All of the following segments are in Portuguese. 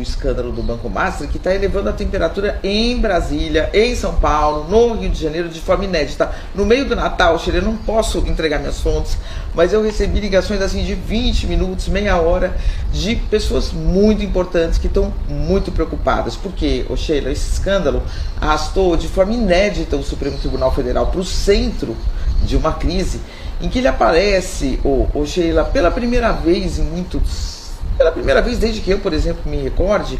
escândalo do Banco Master, que está elevando a temperatura em Brasília, em São Paulo, no Rio de Janeiro, de forma inédita. No meio do Natal, Sheila, eu não posso entregar minhas fontes, mas eu recebi ligações assim de 20 minutos, meia hora, de pessoas muito importantes que estão muito preocupadas. Porque, Sheila, esse escândalo arrastou de forma inédita o Supremo Tribunal Federal para o centro de uma crise em que ele aparece, Sheila, pela primeira vez desde que eu, por exemplo, me recorde,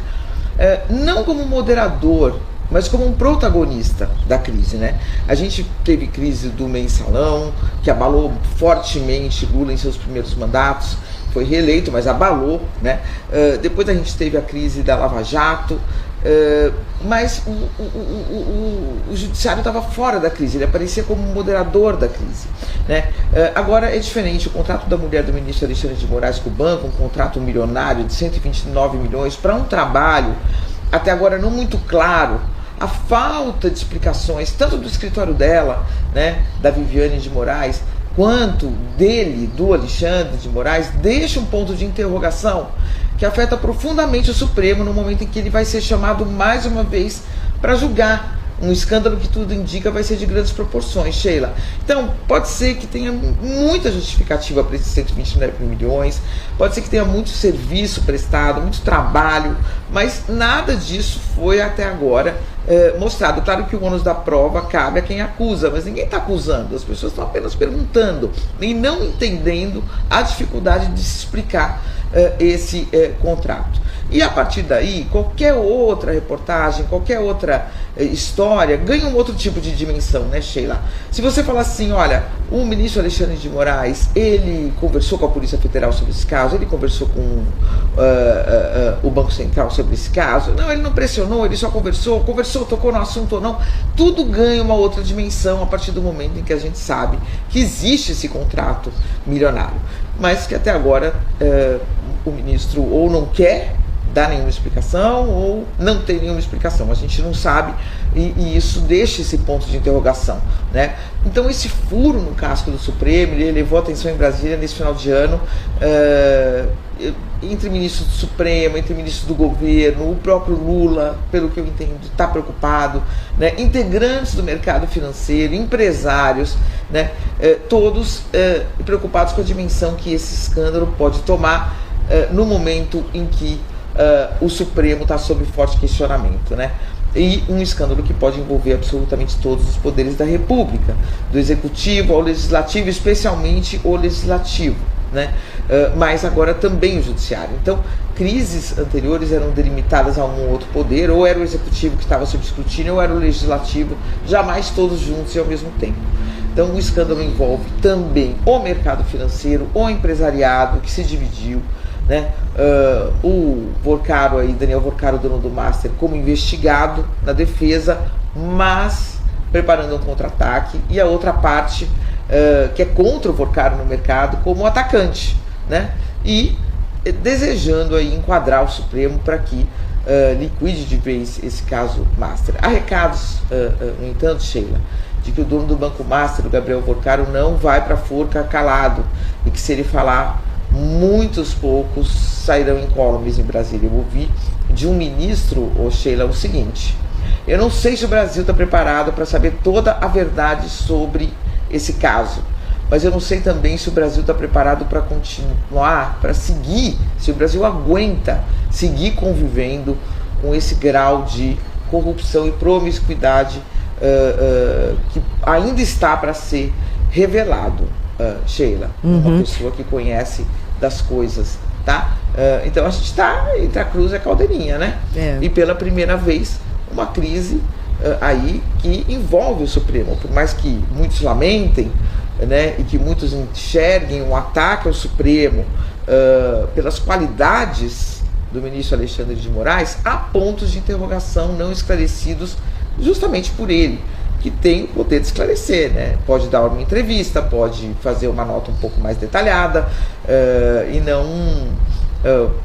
não como moderador, mas como um protagonista da crise, né? A gente teve crise do mensalão, que abalou fortemente Lula em seus primeiros mandatos, foi reeleito, mas abalou, né? Depois a gente teve a crise da Lava Jato, mas o judiciário estava fora da crise, ele aparecia como moderador da crise, né? Agora é diferente. O contrato da mulher do ministro Alexandre de Moraes com o banco, um contrato milionário de 129 milhões para um trabalho até agora não muito claro, a falta de explicações tanto do escritório dela, né, da Viviane de Moraes, quanto dele, do Alexandre de Moraes, deixa um ponto de interrogação que afeta profundamente o Supremo no momento em que ele vai ser chamado mais uma vez para julgar um escândalo que tudo indica vai ser de grandes proporções, Sheila. Então, pode ser que tenha muita justificativa para esses 129 milhões, pode ser que tenha muito serviço prestado, muito trabalho, mas nada disso foi até agora mostrado. Claro que o ônus da prova cabe a quem acusa, mas ninguém está acusando, as pessoas estão apenas perguntando e não entendendo a dificuldade de se explicar esse contrato. E a partir daí, qualquer outra reportagem, qualquer outra história ganha um outro tipo de dimensão, né, Sheila? Se você falar assim, olha, o ministro Alexandre de Moraes, ele conversou com a Polícia Federal sobre esse caso, ele conversou com o Banco Central sobre esse caso, não, ele não pressionou, ele só conversou, tocou no assunto ou não, tudo ganha uma outra dimensão a partir do momento em que a gente sabe que existe esse contrato milionário, mas que até agora o ministro ou não quer dar nenhuma explicação ou não tem nenhuma explicação, a gente não sabe, e isso deixa esse ponto de interrogação, né? Então esse furo no casco do Supremo, ele levou a atenção em Brasília nesse final de ano, entre ministros do Supremo, entre ministros do governo, o próprio Lula, pelo que eu entendo, está preocupado, né? Integrantes do mercado financeiro, empresários, né? Todos preocupados com a dimensão que esse escândalo pode tomar no momento em que o Supremo está sob forte questionamento, né? E um escândalo que pode envolver absolutamente todos os poderes da República, do Executivo ao Legislativo, especialmente o Legislativo, né? Mas agora também o Judiciário. Então, crises anteriores eram delimitadas a um outro poder, ou era o Executivo que estava sob escrutínio, ou era o Legislativo, jamais todos juntos e ao mesmo tempo. Então, o escândalo envolve também o mercado financeiro, o empresariado que se dividiu, né? O Vorcaro aí, Daniel Vorcaro, dono do Master, como investigado na defesa, mas preparando um contra-ataque, e a outra parte que é contra o Vorcaro no mercado como atacante, né? E desejando aí enquadrar o Supremo para que liquide de vez esse caso Master. Há recados, no entanto, Sheila, de que o dono do Banco Master, o Gabriel Vorcaro, não vai para a forca calado, e que se ele falar, muitos poucos sairão incólumes em Brasília. Eu ouvi de um ministro, Sheila, o seguinte: eu não sei se o Brasil está preparado para saber toda a verdade sobre esse caso, mas eu não sei também se o Brasil está preparado para continuar, para seguir, se o Brasil aguenta seguir convivendo com esse grau de corrupção e promiscuidade que ainda está para ser revelado. Sheila, uma pessoa que conhece das coisas, tá? Então a gente está entre a cruz e a caldeirinha, né? E pela primeira vez uma crise aí que envolve o Supremo, por mais que muitos lamentem, né, e que muitos enxerguem um ataque ao Supremo pelas qualidades do ministro Alexandre de Moraes, há pontos de interrogação não esclarecidos justamente por ele, que tem o poder de esclarecer, né? Pode dar uma entrevista, pode fazer uma nota um pouco mais detalhada, e não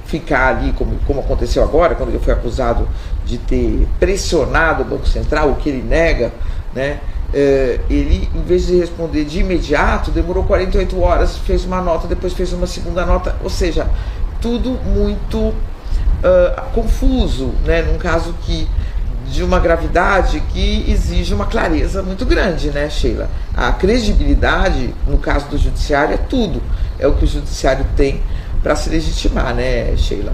ficar ali, como aconteceu agora, quando ele foi acusado de ter pressionado o Banco Central, o que ele nega, né? Ele, em vez de responder de imediato, demorou 48 horas, fez uma nota, depois fez uma segunda nota, ou seja, tudo muito confuso, né? Num caso de uma gravidade que exige uma clareza muito grande, né, Sheila? A credibilidade, no caso do judiciário, é tudo. É o que o judiciário tem para se legitimar, né, Sheila?